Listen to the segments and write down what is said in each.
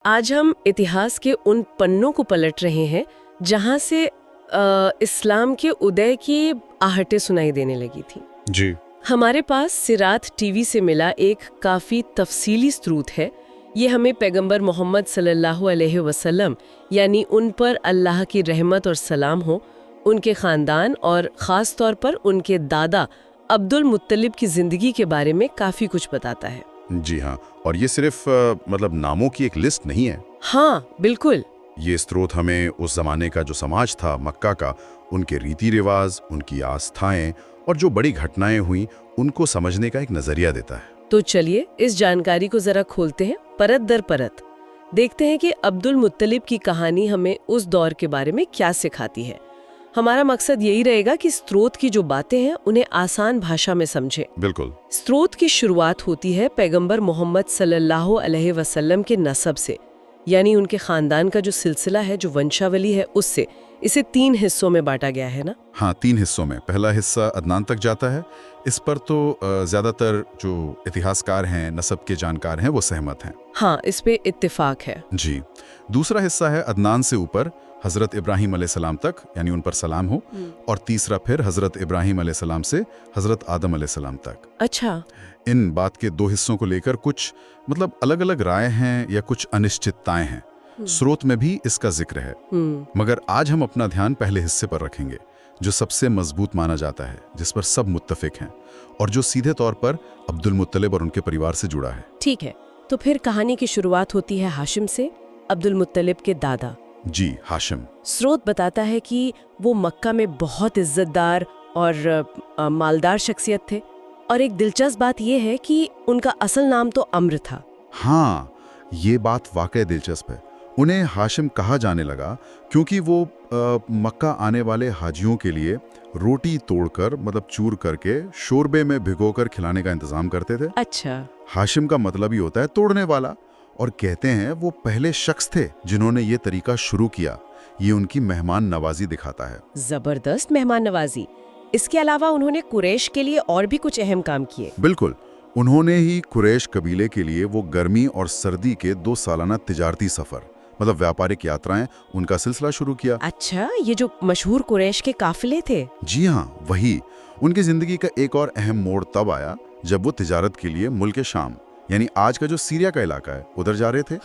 آج ہم اتہاس کے ان پنوں کو پلٹ رہے ہیں جہاں سے اسلام کے ادے کی آہٹیں سنائی دینے لگی تھی۔ جی ہمارے پاس سرات ٹی وی سے ملا ایک کافی تفصیلی ثبوت ہے۔ یہ ہمیں پیغمبر محمد صلی اللہ علیہ وسلم یعنی ان پر اللہ کی رحمت اور سلام ہو، ان کے خاندان اور خاص طور پر ان کے دادا عبد المطلب کی زندگی کے بارے میں کافی کچھ بتاتا ہے۔ جی ہاں، اور یہ صرف ناموں کی ایک لسٹ نہیں ہے۔ ہاں بالکل۔ یہ ستروت ہمیں اس زمانے کا جو سماج تھا مکہ کا، ان کے ریتی رواج، ان کی آستھائیں اور جو بڑی گھٹنائیں ہوئیں ان کو سمجھنے کا ایک نظریہ دیتا ہے۔ تو چلیے اس جانکاری کو ذرا کھولتے ہیں پرت در پرت، دیکھتے ہیں کہ عبد المطلب کی کہانی ہمیں اس دور کے بارے میں کیا سکھاتی ہے۔ ہمارا مقصد یہی رہے گا کہ ستروت کی جو باتیں ہیں انہیں آسان بھاشا میں سمجھیں۔ بالکل۔ ستروت کی شروعات ہوتی ہے پیغمبر محمد صلی اللہ علیہ وسلم کے نسب سے، یعنی ان کے خاندان کا جو سلسلہ ہے، جو ونشاولی ہے، اس سے۔ اسے 3 حصوں میں بانٹا گیا ہے نا؟ ہاں، 3 حصوں میں۔ پہلا حصہ عدنان تک جاتا ہے، اس پر تو زیادہ تر جو اتہاسکار ہیں، نسب کے جانکار ہیں، وہ سہمت ہیں۔ ہاں، اس پہ اتفاق ہے۔ جی۔ دوسرا حصہ ہے عدنان سے اوپر حضرت ابراہیم علیہ السلام تک، یعنی ان پر سلام ہو، اور تیسرا پھر حضرت ابراہیم علیہ السلام سے حضرت آدم علیہ السلام تک۔ اچھا۔ ان بات کے 2 حصوں کو لے کر کچھ الگ الگ رائے ہیں یا کچھ انشچتتائیں ہیں۔ سروت میں بھی اس کا ذکر ہے، مگر آج ہم اپنا دھیان پہلے حصے پر رکھیں گے جو سب سے مضبوط مانا جاتا ہے، جس پر سب متفق ہیں اور جو سیدھے طور پر عبد المطلب اور ان کے پریوار سے جڑا ہے۔ ٹھیک ہے، تو پھر کہانی کی شروعات ہوتی ہے ہاشم سے، عبد المطلب کے دادا۔ جی، ہاشم۔ سروت بتاتا ہے کہ وہ مکہ میں بہت عزت دار اور مالدار شخصیت تھے، اور ایک دلچسپ بات یہ ہے کہ ان کا اصل نام تو عمرو تھا۔ ہاں، یہ بات واقعی دلچسپ ہے۔ انہیں ہاشم کہا جانے لگا کیونکہ وہ مکہ آنے والے حاجیوں کے لیے روٹی توڑ کر چور کر کے شوربے میں بھگو کر کھلانے کا انتظام کرتے تھے۔ اچھا۔ ہاشم کا مطلب ہی ہوتا ہے توڑنے والا، اور کہتے ہیں وہ پہلے شخص تھے جنہوں نے یہ طریقہ شروع کیا۔ یہ ان کی مہمان نوازی دکھاتا ہے۔ زبردست مہمان نوازی۔ اس کے علاوہ انہوں نے قریش کے لیے اور بھی کچھ اہم کام کیے۔ بالکل، انہوں نے ہی قریش قبیلے کے لیے وہ گرمی اور سردی کے 2 سالانہ تجارتی سفر ویاپارک یاترائیں ان کا سلسلہ شروع کیا۔ اچھا، یہ جو مشہور قریش کے قافلے تھے؟ جی ہاں، وہی۔ ان کی زندگی کا ایک اور اہم موڑ تب آیا جب وہ تجارت کے لیے ملک شام، یعنی آج کا جو سیریا کا علاقہ ہے، ادھر جا رہے تھے۔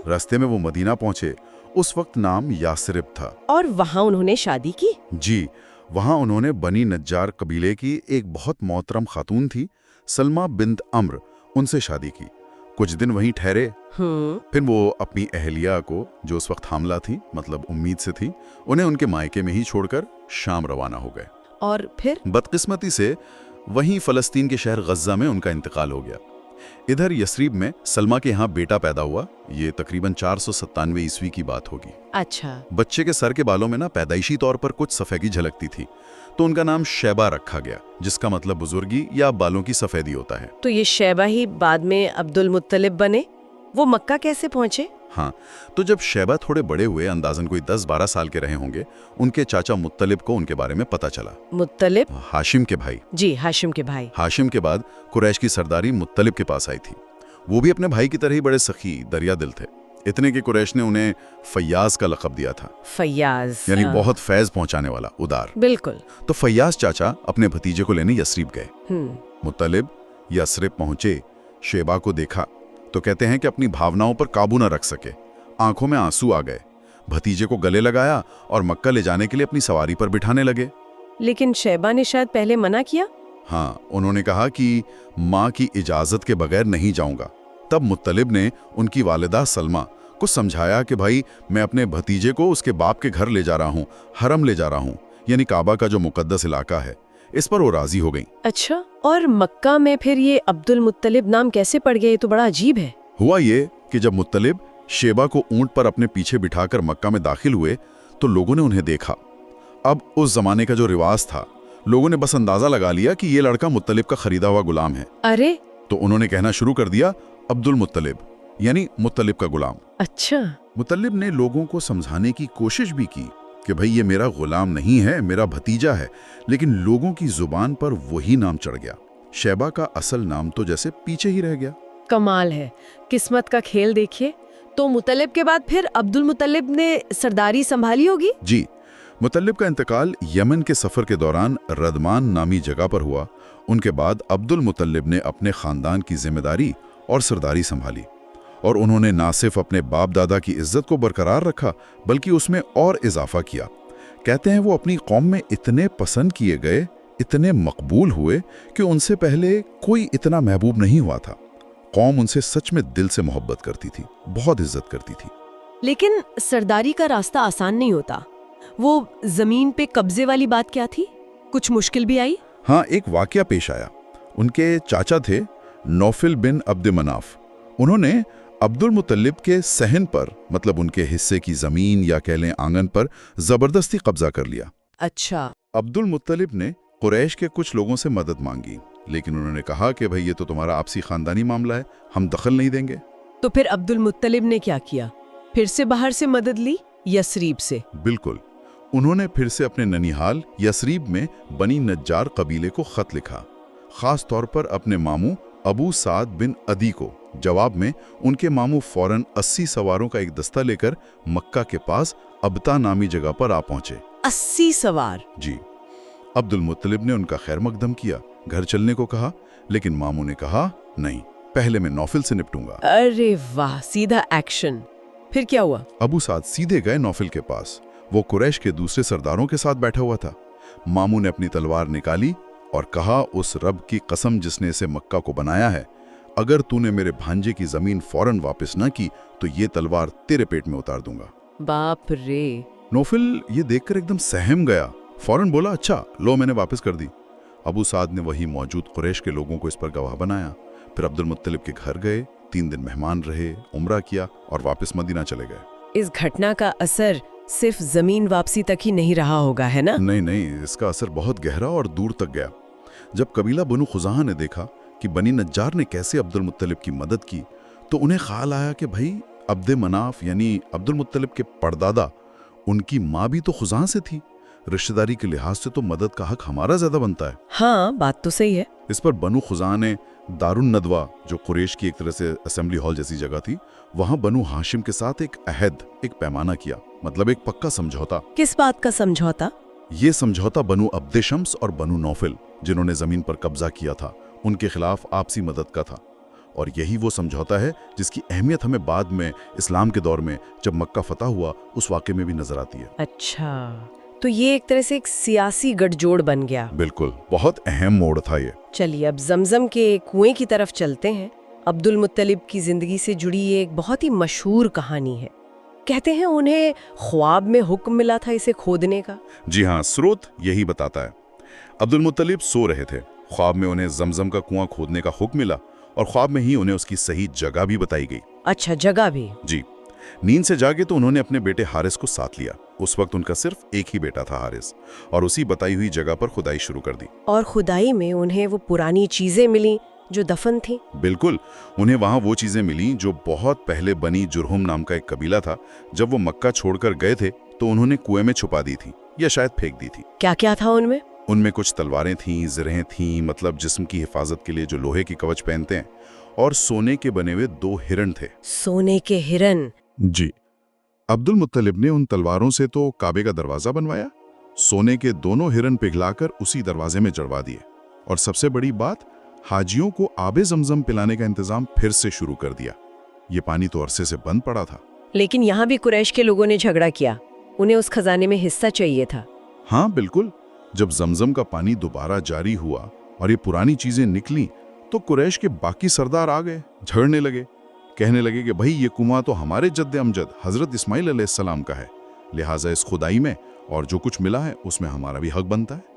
راستے میں وہ مدینہ پہنچے۔ اس وقت نام یاسرب تھا۔ اور وہاں انہوں نے شادی کی؟ جی، وہاں انہوں نے بنی نجار قبیلے کی ایک بہت محترم خاتون تھی، سلمہ بنت عمرو، ان سے شادی کی۔ کچھ دن وہیں ٹھہرے، پھر وہ اپنی اہلیہ کو جو اس وقت حاملہ تھی، امید سے تھی، انہیں ان کے مائکے میں ہی چھوڑ کر شام روانہ ہو گئے۔ اور پھر بدقسمتی سے وہیں فلسطین کے شہر غزہ میں ان کا انتقال ہو گیا۔ ادھر یثریب میں سلمہ کے یہاں بیٹا پیدا ہوا۔ یہ تقریباً 497 عیسوی کی بات ہوگی۔ اچھا۔ بچے کے سر کے بالوں میں پیدائشی طور پر کچھ سفیدی جھلکتی تھی، تو ان کا نام شیبہ رکھا گیا، جس کا مطلب بزرگی یا بالوں کی سفیدی ہوتا ہے۔ تو یہ شیبہ ہی بعد میں عبد المطلب بنے۔ وہ مکہ کیسے پہنچے؟ ہاں، تو جب شیبہ تھوڑے بڑے ہوئے، اندازاً کوئی 10-12 سال کے رہے ہوں گے، ان کے چاچا مطلب کو ان کے بارے میں پتہ چلا۔ مطلب؟ ہاشم کے بھائی۔ جی، ہاشم کے بھائی۔ ہاشم کے بعد قریش کی سرداری مطلب کے پاس آئی تھی۔ وہ بھی اپنے بھائی کی طرح ہی بڑے سخی دریا دل تھے، اتنے کہ قریش نے انہیں فیاض کا لقب دیا تھا۔ فیاض یعنی بہت فیض پہنچانے والا، ادار۔ بالکل۔ تو فیاض چاچا اپنے بھتیجے کو لینے یثریب گئے۔ مطلب یثریب پہنچے، شیبہ کو دیکھا تو کہتے ہیں کہ اپنی بھاوناؤں پر قابو نہ رکھ سکے، آنکھوں میں آنسو آ گئے، بھتیجے کو گلے لگایا اور مکہ لے جانے کے لیے اپنی سواری پر بٹھانے لگے۔ لیکن شیبہ نے شاید پہلے منع کیا۔ ہاں، انہوں نے کہا کہ ماں کی اجازت کے بغیر نہیں جاؤں گا۔ تب مطلب نے ان کی والدہ سلمہ کو سمجھایا کہ بھائی، میں اپنے بھتیجے کو اس کے باپ کے گھر لے جا رہا ہوں، حرم لے جا رہا ہوں، یعنی کعبہ کا جو مقدس علاقہ ہے۔ اس پر وہ راضی ہو گئیں۔ اچھا، اور مکہ میں پھر یہ عبد المطلب نام کیسے پڑ گیا؟ یہ تو بڑا عجیب ہے۔ ہوا یہ کہ جب مطلب شیبہ کو اونٹ پر اپنے پیچھے بٹھا کر مکہ میں داخل ہوئے تو لوگوں نے انہیں دیکھا۔ اب اس زمانے کا جو رواج تھا، لوگوں نے بس اندازہ لگا لیا کہ یہ لڑکا مطلب کا خریدا ہوا غلام ہے۔ ارے! تو انہوں نے کہنا شروع کر دیا عبد المطلب، یعنی مطلب کا غلام۔ اچھا۔ مطلب نے لوگوں کو سمجھانے کی کوشش بھی کی کہ بھئی یہ میرا غلام نہیں ہے، میرا بھتیجا ہے، لیکن لوگوں کی زبان پر وہی نام چڑھ گیا۔ شیبہ کا اصل نام تو جیسے پیچھے ہی رہ گیا۔ کمال ہے، قسمت کا کھیل دیکھیے۔ تو مطلب کے بعد پھر عبد المطلب نے سرداری سنبھالی ہوگی؟ جی، مطلب کا انتقال یمن کے سفر کے دوران ردمان نامی جگہ پر ہوا۔ ان کے بعد عبد المطلب نے اپنے خاندان کی ذمہ داری اور سرداری سنبھالی، اور انہوں نے نہ صرف اپنے باپ دادا کی عزت کو برقرار رکھا بلکہ اس میں اور اضافہ کیا۔ کہتے ہیں وہ اپنی قوم میں اتنے پسند کیے گئے، اتنے مقبول ہوئے کہ ان سے پہلے کوئی اتنا محبوب نہیں ہوا تھا۔ قوم ان سے سچ میں دل سے محبت کرتی تھی، بہت عزت کرتی تھی۔ لیکن سرداری کا راستہ آسان نہیں ہوتا۔ وہ زمین پہ قبضے والی بات کیا تھی؟ کچھ مشکل بھی آئی؟ ہاں، ایک واقعہ پیش آیا۔ ان کے چاچا تھے نوفل بن عبد مناف۔ انہوں نے عبد المطلب کے صحن پر، مطلب ان کے حصے کی زمین یا کہہ لیں آنگن پر، زبردستی قبضہ کر لیا۔ اچھا۔ عبد المطلب نے قریش کے کچھ لوگوں سے مدد مانگی، لیکن انہوں نے کہا کہ بھئی یہ تو تمہارا آپسی خاندانی معاملہ ہے، ہم دخل نہیں دیں گے۔ تو پھر عبد المطلب نے کیا کیا؟ پھر سے باہر سے مدد لی، یثریب سے؟ بالکل، انہوں نے پھر سے اپنے ننیحال یثریب میں بنی نجار قبیلے کو خط لکھا، خاص طور پر اپنے ماموں ابو سعد بن عدی کو۔ جواب میں ان کے ماموں فوراً 80 سواروں کا ایک دستہ لے کر مکہ کے پاس ابتا نامی جگہ پر آ پہنچے۔ 80 سوار؟ جی۔ عبد المطلب نے ان کا خیر مقدم کیا، گھر چلنے کو کہا، لیکن ماموں نے کہا نہیں، پہلے میں نوفل سے نپٹوں گا۔ ارے واہ، سیدھا ایکشن۔ پھر کیا ہوا؟ ابو سعد سیدھے گئے نوفل کے پاس۔ وہ قریش کے دوسرے سرداروں کے ساتھ بیٹھا ہوا تھا۔ ماموں نے اپنی تلوار نکالی اور کہا، اس رب کی قسم جس نے اسے مکہ کو بنایا ہے، اگر تو نے میرے بھانجے کی زمین فوراً واپس نہ کی تو یہ تلوار تیرے پیٹ میں اتار دوں گا۔ باپ رے! نوفل یہ دیکھ کر ایک دم سہم گیا، فوراً بولا، اچھا لو، میں نے واپس کر دی۔ ابو سعد نے وہی موجود قریش کے لوگوں کو اس پر گواہ بنایا۔ پھر عبد المطلب کے گھر گئے، 3 دن مہمان رہے، عمرہ کیا اور واپس مدینہ چلے گئے۔ اس گھٹنا کا اثر صرف زمین واپسی تک ہی نہیں رہا ہوگا، ہے نا؟ نہیں، اس کا اثر بہت گہرا اور دور تک گیا۔ جب قبیلہ بنو خزاعہ نے دیکھا کہ بنی نجار نے کیسے عبد المطلب کی مدد کی، تو انہیں خیال آیا کہ بھائی عبد مناف یعنی عبد المطلب کے پردادا، ان کی ماں بھی تو خزاعہ سے تھی، رشتہ داری کے لحاظ سے تو مدد کا حق ہمارا زیادہ بنتا ہے۔ ہاں، بات تو صحیح ہے۔ اس پر بنو خزاعہ نے دار الندوہ، جو قریش کی ایک طرح سے اسمبلی ہال جیسی جگہ تھی، وہاں بنو ہاشم کے ساتھ ایک عہد، ایک پیمانہ کیا، مطلب ایک پکا سمجھوتا۔ کس بات کا سمجھوتا؟ یہ سمجھوتا بنو عبد شمس اور بنو نوفل، جنہوں نے زمین پر قبضہ کیا تھا، ان کے خلاف آپسی مدد کا تھا۔ اور یہی وہ سمجھوتا ہے جس کی اہمیت ہمیں بعد میں اسلام کے دور میں جب مکہ فتح ہوا اس واقعے میں بھی نظر آتی ہے۔ اچھا، تو یہ ایک طرح سے ایک سیاسی گٹھ جوڑ بن گیا۔ بالکل، بہت اہم موڑ تھا یہ۔ چلیے اب زمزم کے کنویں کی طرف چلتے ہیں۔ عبد المطلب کی زندگی سے جڑی یہ ایک بہت ہی مشہور کہانی ہے۔ کہتے ہیں انہیں خواب میں حکم ملا تھا اسے کھودنے کا۔ جی ہاں، سروت یہی بتاتا ہے۔ عبد المطلب سو رہے تھے، خواب میں انہیں زمزم کا کنواں کھودنے کا حکم ملا، اور خواب میں ہی انہیں اس کی صحیح جگہ بھی بتائی گئی۔ اچھا، جگہ بھی؟ جی، نیند سے جاگے تو انہوں نے اپنے بیٹے حارث کو ساتھ لیا۔ اس وقت ان کا صرف ایک ہی بیٹا تھا حارث، اور اسی بتائی ہوئی جگہ پر کھدائی شروع کر دی۔ اور کھدائی میں انہیں وہ پرانی چیزیں ملیں جو دفن تھیں؟ بالکل، انہیں وہاں وہ چیزیں ملیں جو بہت پہلے بنی جرہم نام کا ایک قبیلہ تھا، جب وہ مکہ چھوڑ کر گئے تھے تو انہوں نے کنویں میں چھپا دی تھی یا شاید پھینک دی تھی۔ کیا کیا تھا ان میں؟ ان میں کچھ تلواریں تھیں، زرہیں تھیں، مطلب جسم کی حفاظت کے لیے جو لوہے کی کوچ پہنتے ہیں، اور سونے کے بنے ہوئے 2 ہرن تھے۔ سونے کے ہرن؟ جی۔ عبد المطلب نے ان تلواروں سے تو کعبے کا دروازہ بنوایا، سونے کے دونوں ہرن پگھلا کر اسی دروازے میں جڑوا دیے، اور سب سے بڑی بات، حاجیوں کو آب زمزم پلانے کا انتظام پھر سے شروع کر دیا۔ یہ پانی تو عرصے سے بند پڑا تھا۔ لیکن یہاں بھی قریش کے لوگوں نے جھگڑا کیا، انہیں اس خزانے میں حصہ چاہیے تھا۔ ہاں بالکل، جب زمزم کا پانی دوبارہ جاری ہوا اور یہ پرانی چیزیں نکلی تو قریش کے باقی سردار آ گئے، جھگڑنے لگے، کہنے لگے کہ بھائی یہ کنواں تو ہمارے جد امجد حضرت اسماعیل علیہ السلام کا ہے، لہٰذا اس کھدائی میں اور جو کچھ ملا ہے اس میں ہمارا بھی حق بنتا ہے۔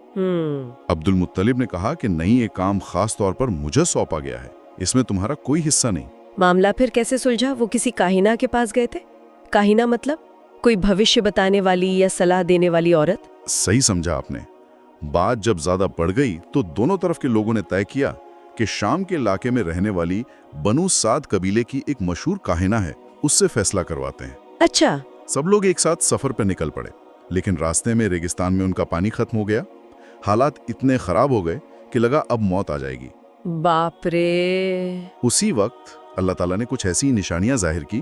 عبد المطلب نے کہا کہ نہیں، یہ کام خاص طور پر مجھے سونپا گیا ہے، اس میں تمہارا کوئی حصہ نہیں۔ معاملہ پھر کیسے سلجھا؟ وہ کسی کاہنہ کے پاس گئے تھے؟ کاہنہ مطلب کوئی بھوشیہ بتانے والی یا صلاح دینے والی عورت؟ صحیح سمجھا آپ نے۔ بات جب زیادہ بڑھ گئی تو دونوں طرف کے لوگوں نے طے کیا کہ شام کے علاقے میں رہنے والی بنو سعد قبیلے کی ایک مشہور کاہنہ ہے، اس سے فیصلہ کرواتے ہیں۔ اچھا۔ سب لوگ ایک ساتھ سفر پہ نکل پڑے، لیکن راستے میں ریگستان میں ان کا پانی ختم ہو گیا، حالات اتنے خراب ہو گئے کہ لگا اب موت آ جائے گی۔ باپ رے! اسی وقت اللہ تعالیٰ نے کچھ ایسی نشانیاں ظاہر کی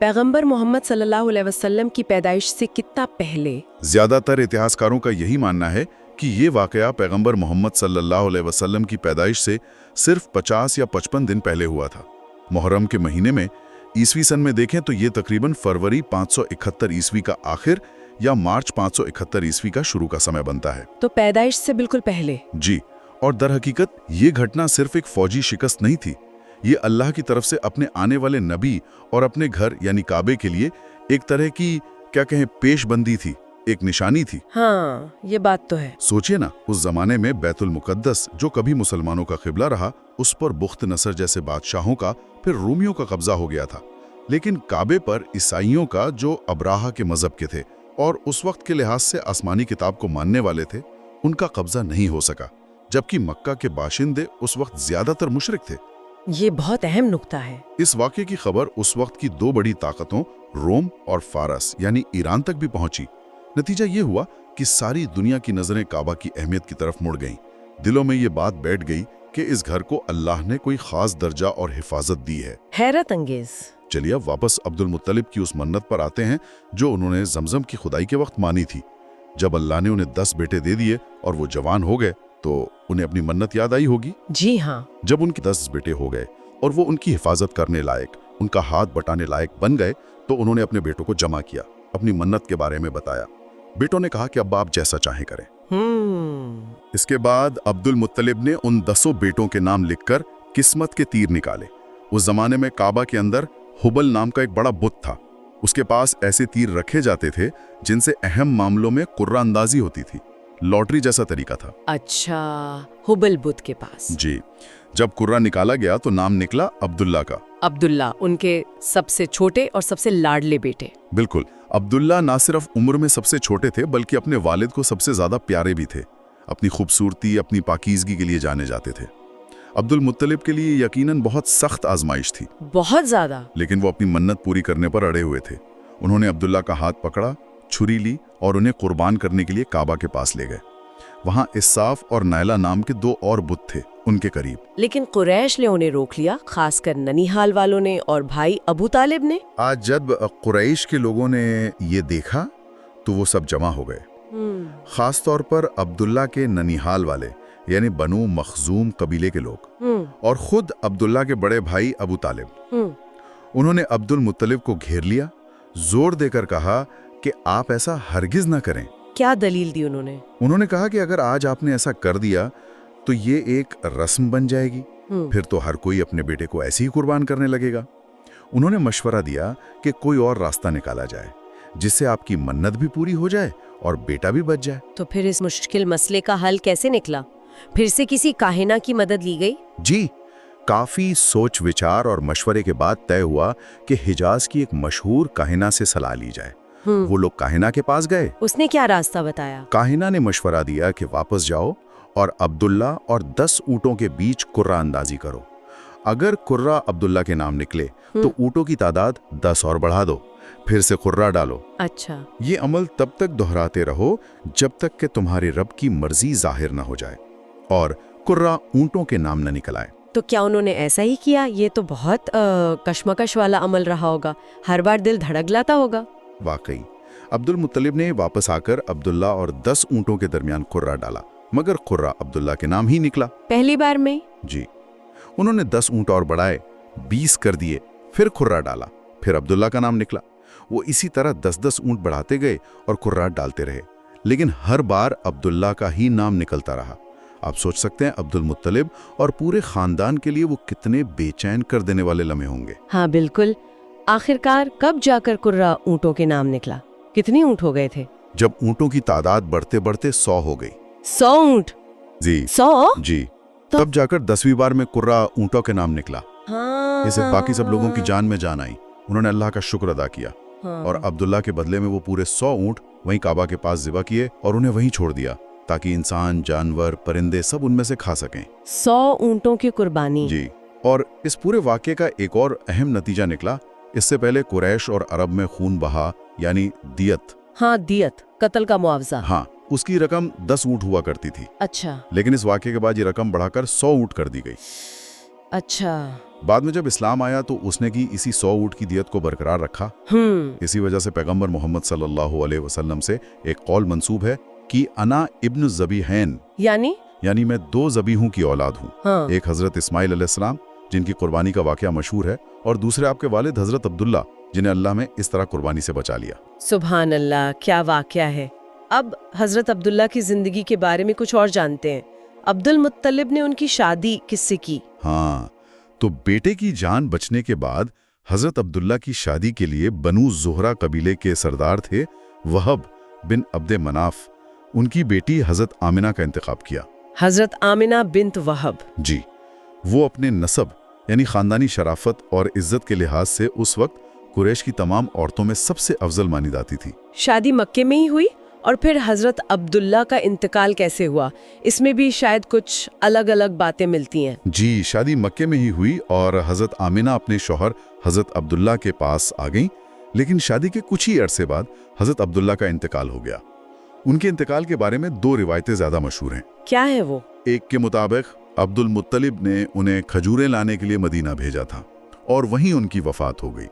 پیغمبر محمد صلی اللہ علیہ وسلم کی پیدائش سے کتنا پہلے؟ زیادہ تر اتہاسکاروں کا یہی ماننا ہے کہ یہ واقعہ پیغمبر محمد صلی اللہ علیہ وسلم کی پیدائش سے صرف 50 یا 55 دن پہلے ہوا تھا۔ محرم کے مہینے میں عیسوی سن میں دیکھیں تو یہ تقریباً فروری 571 عیسوی کا آخر یا مارچ 571 عیسوی کا شروع کا سمے بنتا ہے۔ تو پیدائش سے بالکل پہلے؟ جی، اور در حقیقت یہ گھٹنا صرف ایک فوجی شکست نہیں تھی، یہ اللہ کی طرف سے اپنے آنے والے نبی اور اپنے گھر یعنی کعبے کے لیے ایک طرح کی کیا کہیں پیش بندی تھی، ایک نشانی تھی۔ ہاں، یہ بات تو ہے۔ سوچئے نا، اس زمانے میں بیت المقدس جو کبھی مسلمانوں کا قبلہ رہا، اس پر بخت نصر جیسے بادشاہوں کا پھر رومیوں کا قبضہ ہو گیا تھا، لیکن کعبے پر عیسائیوں کا جو ابراہہ کے مذہب کے تھے اور اس وقت کے لحاظ سے آسمانی کتاب کو ماننے والے تھے، ان کا قبضہ نہیں ہو سکا، جبکہ مکہ کے باشندے اس وقت زیادہ تر مشرک تھے۔ یہ بہت اہم نکتہ ہے۔ اس واقعے کی خبر اس وقت کی دو بڑی طاقتوں روم اور فارس یعنی ایران تک بھی پہنچی۔ نتیجہ یہ ہوا کہ ساری دنیا کی نظریں کعبہ کی اہمیت کی طرف مڑ گئیں۔ دلوں میں یہ بات بیٹھ گئی کہ اس گھر کو اللہ نے کوئی خاص درجہ اور حفاظت دی ہے۔ حیرت انگیز۔ چلیے اب واپس عبد المطلب کی اس منت پر آتے ہیں جو انہوں نے زمزم کی کھدائی کے وقت مانی تھی۔ جب اللہ نے انہیں 10 بیٹے دے دیے اور وہ جوان ہو گئے تو انہیں اپنی منت یاد آئی ہوگی۔ جی ہاں۔ جب ان کے 10 بیٹے ہو گئے اور وہ ان کی حفاظت کرنے لائق، ان کا ہاتھ بٹانے لائق بن گئے تو انہوں نے اپنے بیٹوں کو جمع کیا، اپنی منت کے بارے میں بتایا۔ بیٹوں نے کہا کہ ابا آپ جیسا چاہیں کریں۔ اس کے بعد عبد المطلب نے ان 10 بیٹوں کے نام لکھ کر قسمت کے تیر نکالے۔ اس زمانے میں کعبہ کے اندر حبل نام کا ایک بڑا بت تھا، اس کے پاس ایسے تیر رکھے جاتے تھے جن سے اہم معاملوں میں قرعہ اندازی ہوتی تھی، لاٹری جیسا طریقہ تھا۔ اچھا، حبل بت کے پاس؟ جی، جب قرعہ نکالا گیا تو نام نکلا عبداللہ کا۔ عبداللہ ان کے سب سے چھوٹے اور سب سے لاڈلے بیٹے۔ بالکل، عبداللہ نہ صرف عمر میں سب سے چھوٹے تھے بلکہ اپنے والد کو سب سے زیادہ پیارے بھی تھے، اپنی خوبصورتی، اپنی پاکیزگی کے لیے جانے جاتے تھے۔ عبد المطلب کے لیے یقیناً بہت سخت آزمائش تھی، بہت زیادہ، لیکن وہ اپنی منت پوری کرنے پر اڑے ہوئے تھے۔ انہوں نے عبداللہ کا ہاتھ پکڑا، چھری لی اور انہیں قربان کرنے کے لیے کعبہ کے پاس لے گئے۔ وہاں اساف اور نائلہ نام کے 2 اور بت تھے ان کے قریب، لیکن قریش نے انہیں روک لیا، خاص کر ننیحال والوں نے اور بھائی ابو طالب نے۔ آج جب قریش کے لوگوں نے یہ دیکھا تو وہ سب جمع ہو گئے، خاص طور پر عبداللہ کے ننیحال والے یعنی بنو مخزوم قبیلے کے لوگ اور خود عبداللہ کے بڑے بھائی ابو طالب۔ انہوں نے عبد المطلب کو گھیر لیا، زور دے کر کہا کہ آپ ایسا ہرگز نہ کریں۔ کیا دلیل دی انہوں نے؟ انہوں نے کہا کہ اگر آج آپ نے ایسا کر دیا تو یہ ایک رسم بن جائے گی، پھر تو ہر کوئی اپنے بیٹے کو ایسے ہی قربان کرنے لگے گا۔ انہوں نے مشورہ دیا کہ کوئی اور راستہ نکالا جائے جس سے آپ کی منت بھی پوری ہو جائے اور بیٹا بھی بچ جائے۔ تو پھر اس مشکل مسئلے کا حل کیسے نکلا؟ پھر سے کسی کاہنہ کی مدد لی گئی؟ جی، کافی سوچ وچار اور مشورے کے بعد طے ہوا کہ حجاز کی ایک مشہور کاہنہ سے صلاح لی جائے۔ وہ لوگ کاہنہ کے پاس گئے۔ اس نے کیا راستہ بتایا؟ کاہنہ نے مشورہ دیا کہ واپس جاؤ اور عبداللہ اور 10 اونٹوں کے بیچ قرعہ اندازی کرو۔ اگر قرعہ عبداللہ کے نام نکلے تو اونٹوں کی تعداد 10 اور بڑھا دو، پھر سے قرعہ ڈالو۔ اچھا، یہ عمل تب تک دہراتے رہو جب تک کہ تمہارے رب کی مرضی ظاہر نہ ہو جائے اور قرعہ اونٹوں کے نام نہ نکلائے۔ تو کیا انہوں نے ایسا ہی کیا؟ یہ تو بہت کشمکش والا عمل رہا ہوگا، ہر بار دل دھڑک لاتا ہوگا۔ واقعی عبد المطلب نے واپس آ کر عبداللہ اور 10 اونٹوں کے درمیان قرعہ ڈالا، مگر قرعہ عبداللہ کے نام ہی نکلا۔ پہلی بار میں؟ جی، انہوں نے 10 اونٹ اور بڑھائے، 20 کر دیے، پھر قرعہ ڈالا، پھر عبداللہ کا نام نکلا۔ وہ اسی طرح 10 اونٹ بڑھاتے گئے اور قرعہ ڈالتے رہے، لیکن ہر بار عبداللہ کا ہی نام نکلتا رہا۔ آپ سوچ سکتے ہیں عبد المطلب اور پورے خاندان کے لیے وہ کتنے بے چین کر دینے والے لمحے ہوں گے۔ ہاں بالکل۔ آخرکار کب جا کر قرعہ اونٹوں کے نام نکلا؟ کتنے اونٹ ہو گئے تھے؟ جب اونٹوں کی تعداد بڑھتے بڑھتے 100 ہو گئی۔ 100 اونٹ؟ جی 100؟ جی، تب جا کر 10ویں بار میں قرعہ اونٹوں کے نام نکلا۔ اسے باقی سب لوگوں کی جان میں جان آئی، انہوں نے اللہ کا شکر ادا کیا اور عبداللہ کے بدلے میں وہ پورے 100 اونٹ وہیں کعبہ کے پاس ذبح کیے اور انہیں وہیں چھوڑ دیا تاکہ انسان، جانور، پرندے سب ان میں سے کھا سکیں۔ 100 اونٹوں کی قربانی؟ جی، اور اس پورے واقعے کا ایک اور اہم نتیجہ نکلا۔ اس سے پہلے قریش اور عرب میں خون بہا یعنی دیت، ہاں دیت، قتل کا معاوضہ، ہاں، اس کی رقم 10 اونٹ ہوا کرتی تھی۔ اچھا، لیکن اس واقعے کے بعد یہ رقم بڑھا کر 100 اونٹ کر دی گئی۔ اچھا بعد میں جب اسلام آیا تو اس نے کی اسی 100 اونٹ کی دیت کو برقرار رکھا۔ اسی وجہ سے پیغمبر محمد صلی اللہ علیہ وسلم سے ایک قول منسوب ہے کہ انا ابن ذبیحین، یعنی میں 2 ذبیحوں کی اولاد ہوں۔ ایک حضرت اسماعیل علیہ السلام جن کی قربانی کا واقعہ مشہور ہے، اور دوسرے آپ کے والد حضرت عبداللہ جنہیں اللہ نے اس طرح قربانی سے بچا لیا۔ سبحان اللہ، کیا واقعہ ہے۔ اب حضرت عبداللہ کی زندگی کے بارے میں کچھ اور جانتے ہیں۔ عبد المطلب نے ان کی شادی کس سے کی؟ ہاں، تو بیٹے کی جان بچنے کے بعد حضرت عبداللہ کی شادی کے لیے بنو زہرہ قبیلے کے سردار تھے وہب بن عبد مناف، ان کی بیٹی حضرت آمنہ کا انتخاب کیا۔ حضرت آمنہ بنت وہب؟ جی، وہ اپنے نسب یعنی خاندانی شرافت اور عزت کے لحاظ سے اس وقت قریش کی تمام عورتوں میں سب سے افضل مانی جاتی تھی۔ شادی مکے میں ہی ہوئی، اور پھر حضرت عبداللہ کا انتقال کیسے ہوا؟ اس میں بھی شاید کچھ الگ الگ باتیں ملتی ہیں۔ جی، شادی مکے میں ہی ہوئی اور حضرت آمنہ اپنے شوہر حضرت عبداللہ کے پاس آ گئیں، لیکن شادی کے کچھ ہی عرصے بعد حضرت عبداللہ کا انتقال ہو گیا۔ ان کے انتقال کے بارے میں 2 روایتیں زیادہ مشہور ہیں۔ کیا ہے وہ؟ ایک کے مطابق عبد المطلب نے انہیں کھجوریں لانے کے لیے مدینہ بھیجا تھا اور وہیں ان کی وفات ہو گئی۔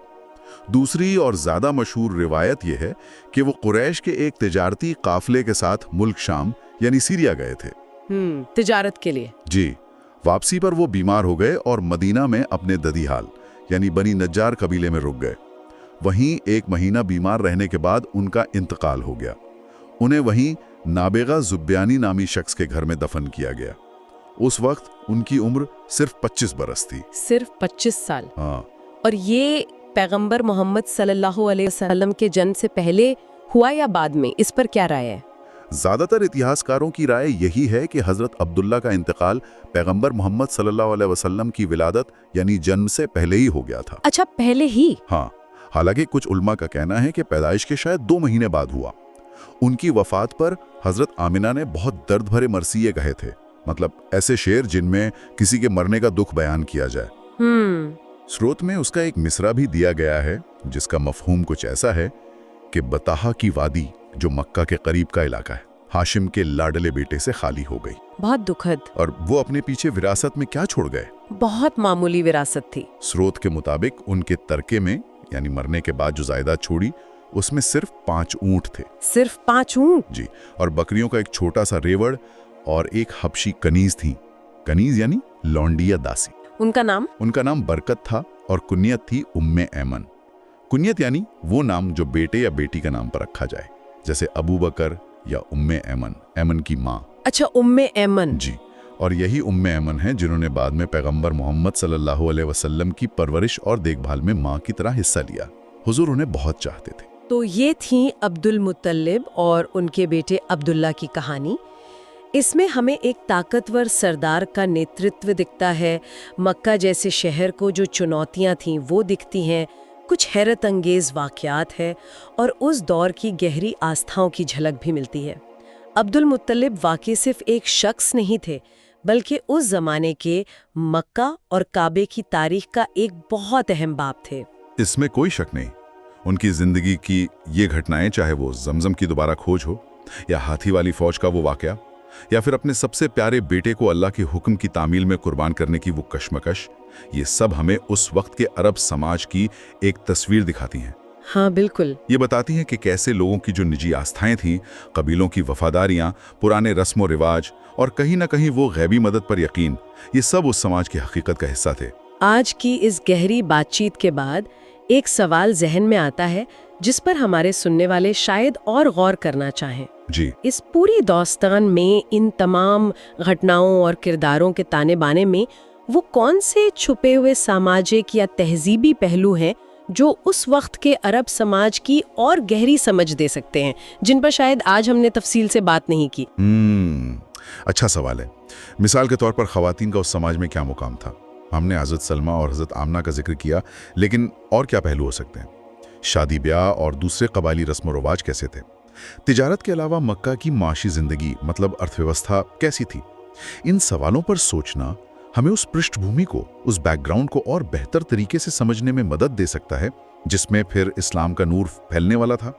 دوسری اور زیادہ مشہور روایت یہ ہے کہ وہ قریش کے ایک تجارتی قافلے کے ساتھ ملک شام یعنی سیریا گئے تھے، تجارت کے لیے۔ جی، واپسی پر وہ بیمار ہو گئے اور مدینہ میں اپنے ددیحال یعنی بنی نجار قبیلے میں رک گئے۔ وہیں 1 مہینہ بیمار رہنے کے بعد ان کا انتقال ہو گیا۔ انہیں وہیں نابغہ زبیانی نامی شخص کے گھر میں دفن کیا گیا۔ اس وقت ان کی عمر صرف 25 برس تھی۔ صرف 25 سال؟ ہاں۔ اور یہ پیغمبر محمد صلی اللہ علیہ وسلم کے جنم سے پہلے ہوا یا بعد میں؟ اس پر کیا رائے ہے؟ زیادہ تر اتہاسکاروں کی رائے یہی ہے کہ حضرت عبداللہ کا انتقال پیغمبر محمد صلی اللہ علیہ وسلم کی ولادت یعنی جنم سے پہلے ہی ہو گیا تھا۔ اچھا، پہلے ہی؟ ہاں، حالانکہ کچھ علماء کا کہنا ہے کہ پیدائش کے شاید 2 مہینے بعد ہوا۔ ان کی وفات پر حضرت آمنہ نے بہت درد بھرے مرثیے کہے تھے، مطلب ایسے شعر جن میں کسی کے مرنے کا دکھ بیان کیا جائے۔ سروت میں اس کا ایک مصرع بھی دیا گیا ہے جس کا مفہوم کچھ ایسا ہے کہ بطحا کی وادی جو مکہ کے قریب کا علاقہ ہے ہاشم کے لاڈلے بیٹے سے خالی ہو گئی۔ بہت دکھد۔ اور وہ اپنے پیچھے وراثت میں کیا چھوڑ گئے؟ بہت معمولی وراثت تھی۔ سروت کے مطابق ان کے ترکے میں یعنی مرنے کے بعد جو جائیداد چھوڑی اس میں صرف 5 اونٹ تھے۔ صرف 5 اونٹ؟ جی، اور بکریوں کا ایک چھوٹا سا ریوڑ اور ایک حبشی کنیز تھی۔ کنیز یعنی لونڈی یا داسی۔ ان کا نام؟ ان کا نام برکت تھا اور کنیت تھی ام ایمن۔ کنیت یعنی وہ نام جو بیٹے یا بیٹی کا نام پر رکھا جائے، جیسے ابو بکر یا ام ایمن، ایمن کی ماں۔ اچھا، ام ایمن۔ جی، اور یہی ام ایمن ہیں جنہوں نے بعد میں پیغمبر محمد صلی اللہ علیہ وسلم کی پرورش اور دیکھ بھال میں ماں کی طرح حصہ لیا۔ حضور انہیں بہت چاہتے تھے۔ تو یہ تھی عبد المطلب اور ان کے بیٹے عبداللہ کی کہانی۔ اس میں ہمیں ایک طاقتور سردار کا نیترتو دکھتا ہے، مکہ جیسے شہر کو جو چنوتیاں تھیں وہ دکھتی ہیں، کچھ حیرت انگیز واقعات ہے اور اس دور کی گہری آستھاؤں کی جھلک بھی ملتی ہے۔ عبد المطلب واقعی صرف ایک شخص نہیں تھے، بلکہ اس زمانے کے مکہ اور کعبے کی تاریخ کا ایک بہت اہم باب تھے۔ اس میں کوئی شک نہیں، ان کی زندگی کی یہ گھٹنائیں، چاہے وہ زمزم کی دوبارہ کھوج ہو یا ہاتھی والی فوج کا وہ واقعہ، یا پھر اپنے سب سے پیارے بیٹے کو اللہ کے حکم کی تعمیل میں قربان کرنے کی وہ کشمکش، یہ سب ہمیں اس وقت کے عرب سماج کی ایک تصویر دکھاتی ہیں۔ ہاں بالکل، یہ بتاتی ہیں کہ کیسے لوگوں کی جو نجی آستھائیں تھیں، قبیلوں کی وفاداریاں، پرانے رسم و رواج اور کہیں نہ کہیں وہ غیبی مدد پر یقین، یہ سب اس سماج کی حقیقت کا حصہ تھے۔ آج کی اس گہری بات چیت کے بعد ایک سوال ذہن میں آتا ہے جس پر ہمارے سننے والے شاید اور غور کرنا چاہیں۔ جی، اس پوری داستان میں ان تمام گھٹناؤں اور کرداروں کے تانے بانے میں وہ کون سے چھپے ہوئے سماجک یا تہذیبی پہلو ہیں جو اس وقت کے عرب سماج کی اور گہری سمجھ دے سکتے ہیں، جن پر شاید آج ہم نے تفصیل سے بات نہیں کی؟ اچھا سوال ہے۔ مثال کے طور پر خواتین کا اس سماج میں کیا مقام تھا؟ ہم نے حضرت سلمہ اور حضرت آمنہ کا ذکر کیا، لیکن اور کیا پہلو ہو سکتے ہیں؟ شادی بیاہ اور دوسرے قبائلی رسم و رواج کیسے تھے؟ تجارت کے علاوہ مکہ کی معاشی زندگی مطلب ارتھ ویوستھا کیسی تھی؟ ان سوالوں پر سوچنا ہمیں اس پرشٹھ بھومی کو، اس بیک گراؤنڈ کو اور بہتر طریقے سے سمجھنے میں مدد دے سکتا ہے جس میں پھر اسلام کا نور پھیلنے والا تھا۔